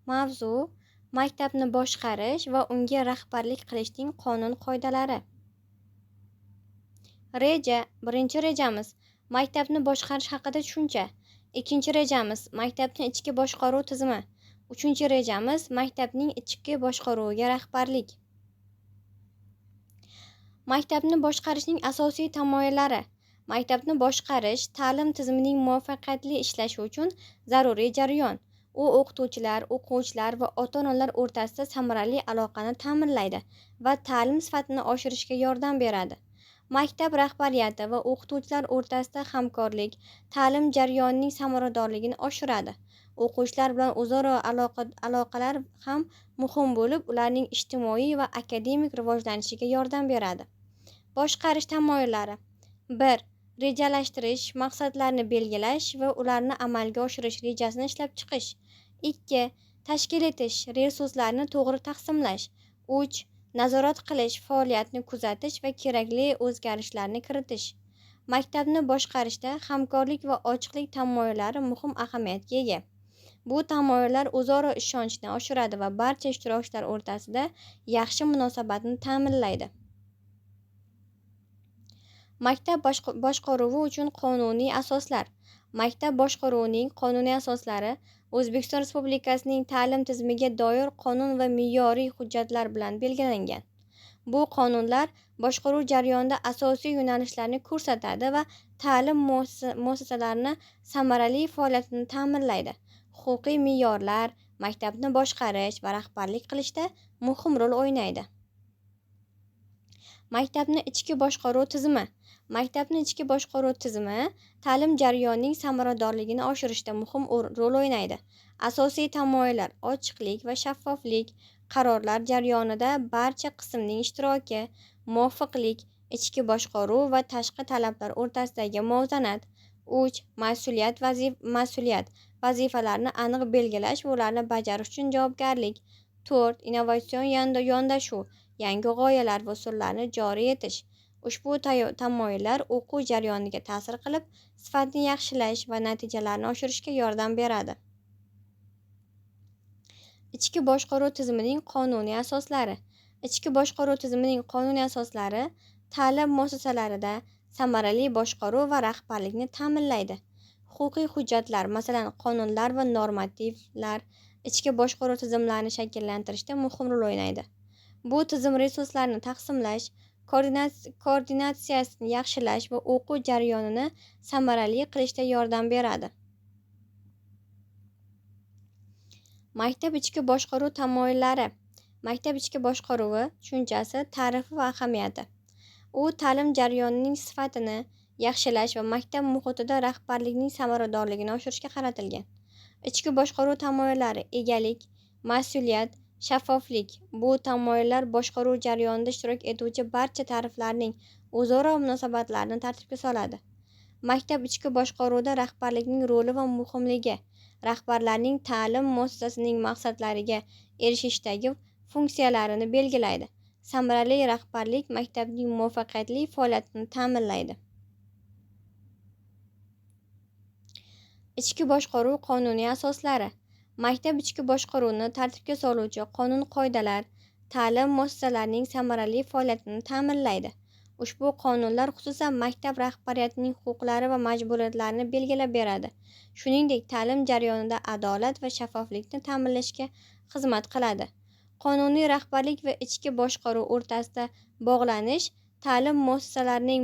Mavzu: maktabni boshqarish va unga rahbarlik qilishning qonun-qoidalari. Reja. Birinchi rejamiz: maktabni boshqarish haqida tushuncha. Ikkinchi rejamiz: maktabni ichki boshqaruv tizimi. Uchinchi rejamiz: maktabning ichki boshqaruviga rahbarlik. Maktabni boshqarishning asosiy tamoyillari. Maktabni boshqarish ta'lim tizimining muvaffaqiyatli ishlashi uchun zaruriy jarayon. U o'qituvchilar, o'quvchilar va ota-onalar o'rtasida samarali aloqani ta'minlaydi va ta'lim sifatini oshirishga yordam beradi. Maktab rahbariyati va o'qituvchilar o'rtasida hamkorlik ta'lim jarayonining samaradorligini oshiradi. O'quvchilar bilan o'zaro aloqalar ham muhim bo'lib, ularning ijtimoiy va akademik rivojlanishiga yordam beradi. Boshqarish tamoyillari. 1. Rejalashtirish, maqsadlarni belgilash va ularni amalga oshirish rejasini ishlab chiqish. 2. Tashkil etish, resurslarni to'g'ri taqsimlash. 3. Nazorat qilish, faoliyatni kuzatish va kerakli o'zgarishlarni kiritish. Maktabni boshqarishda hamkorlik va ochiqlik tamoyillari muhim ahamiyatga ega. Bu tamoyillar o'zaro ishonchni oshiradi va barcha ishtirokchilar o'rtasida yaxshi munosabatni ta'minlaydi. Maktab boshqaruvi uchun qonuniy asoslar. Maktab boshqaruvining qonuniy asoslari O'zbekiston Respublikasining ta'lim tizimiga doir qonun va me'yoriy hujjatlar bilan belgilangan. Bu qonunlar boshqaruv jarayonida asosiy yo'nalishlarni ko'rsatadi va ta'lim muassasalarini samarali faoliyatini ta'minlaydi. Huquqiy me'yorlar maktabni boshqarish va rahbarlik qilishda muhim rol o'ynaydi. Maktabni ichki boshqaruv tizimi. Maktabni ichki boshqaruv tizimi ta'lim jarayonining samaradorligini oshirishda muhim rol o'ynaydi. Asosiy tamoyillar: ochiqlik va shaffoflik, qarorlar jarayonida barcha qismning ishtiroki, muvofiqlik, ichki boshqaruv va tashqi talablar o'rtasidagi muvozanat. 3. Mas'uliyat, vazifalarni aniq belgilash va ularni bajarish uchun javobgarlik. 4. Innovatsion yondashuv, yangi g'oyalar va usullarni joriy etish. Ushbu tamoyillar o'quv jarayoniga ta'sir qilib, sifatni yaxshilash va natijalarni oshirishga yordam beradi. Ichki boshqaruv tizimining qonuniy asoslari. Ichki boshqaruv tizimining qonuniy asoslari ta'lim muassasalarida samarali boshqaruv va rahbarlikni ta'minlaydi. Huquqiy hujjatlar, masalan, qonunlar va normativlar ichki boshqaruv tizimlarini shakllantirishda muhim rol o'ynaydi. Bu tizim resurslarni taqsimlash, koordinatsiyasini yaxshilash va o'quv jarayonini samarali qilishda yordam beradi. Maktab ichki boshqaruv tamoyillari. Maktab ichki boshqaruvi tushunchasi, ta'rifi va ahamiyati. U ta'lim jarayonining sifatini yaxshilash va maktab muhitida rahbarlikning samaradorligini oshirishga qaratilgan. Ichki boshqaruv tamoyillari: egalik, mas'uliyat, shaffoflik. Bu tamoyillar boshqaruv jarayonida ishtirok etuvchi barcha taraflarning o'zaro munosabatlarini tartibga soladi. Maktab ichki boshqaruvida rahbarlikning roli va muhimligi. Rahbarlarning ta'lim muassasasining maqsadlariga erishishdagi funksiyalarini belgilaydi. Samarali rahbarlik maktabning muvaffaqiyatli faoliyatini ta'minlaydi. Ichki boshqaruv qonuniy asoslari. Maktab ichki boshqaruvni tartibga soluvchi qonun-qoidalar ta'lim muassasalarining samarali faoliyatini ta'minlaydi. Ushbu qonunlar xususan maktab rahbariyatining huquqlari va majburiyatlarini belgilab beradi. Shuningdek, ta'lim jarayonida adolat va shaffoflikni ta'minlashga xizmat qiladi. Qonuniy rahbarlik va ichki boshqaruv o'rtasida bog'lanish ta'lim muassasalarining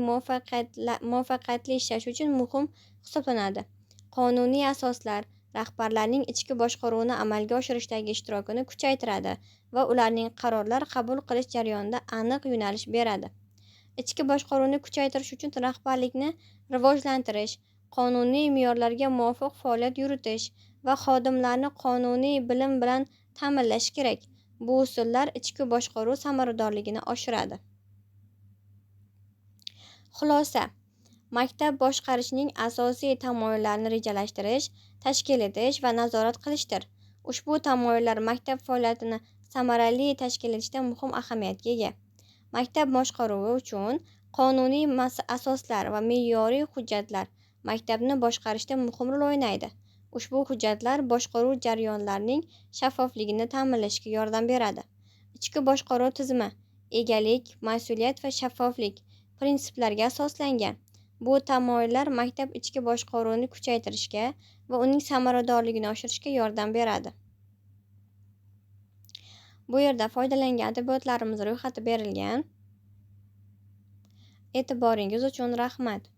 muvaffaqiyatli ishlashi uchun muhim hisoblanadi. Qonuniy asoslar rahbarlarning ichki boshqaruvni amalga oshirishdagi ishtirokini kuchaytiradi va ularning qarorlar qabul qilish jarayonida aniq yo'nalish beradi. Ichki boshqaruvni kuchaytirish uchun rahbarlikni rivojlantirish, qonuniy me'yorlarga muvofiq faoliyat yuritish va xodimlarni qonuniy bilim bilan ta'minlash kerak. Bu usullar ichki boshqaruv samaradorligini oshiradi. Xulosa: maktab boshqarishning asosiy tamoyillarini rejalashtirish, tashkil etish va nazorat qilishdir. Ushbu tamoyillar maktab faoliyatini samarali tashkil etishda muhim ahamiyatga ega. Maktab boshqaruvi uchun qonuniy asoslar va me'yoriy hujjatlar maktabni boshqarishda muhim rol o'ynaydi. Ushbu hujjatlar boshqaruv jarayonlarining shaffofligini ta'minlashga yordam beradi. Ichki boshqaruv tizimi egalik, mas'uliyat va shaffoflik prinsiplariga asoslangan. Bu tamoyillar maktab ichki boshqaruvini kuchaytirishga va uning samaradorligini oshirishga yordam beradi. Bu yerda foydalangan adabiyotlarimiz ro'yxati berilgan. E'tiboringiz uchun rahmat.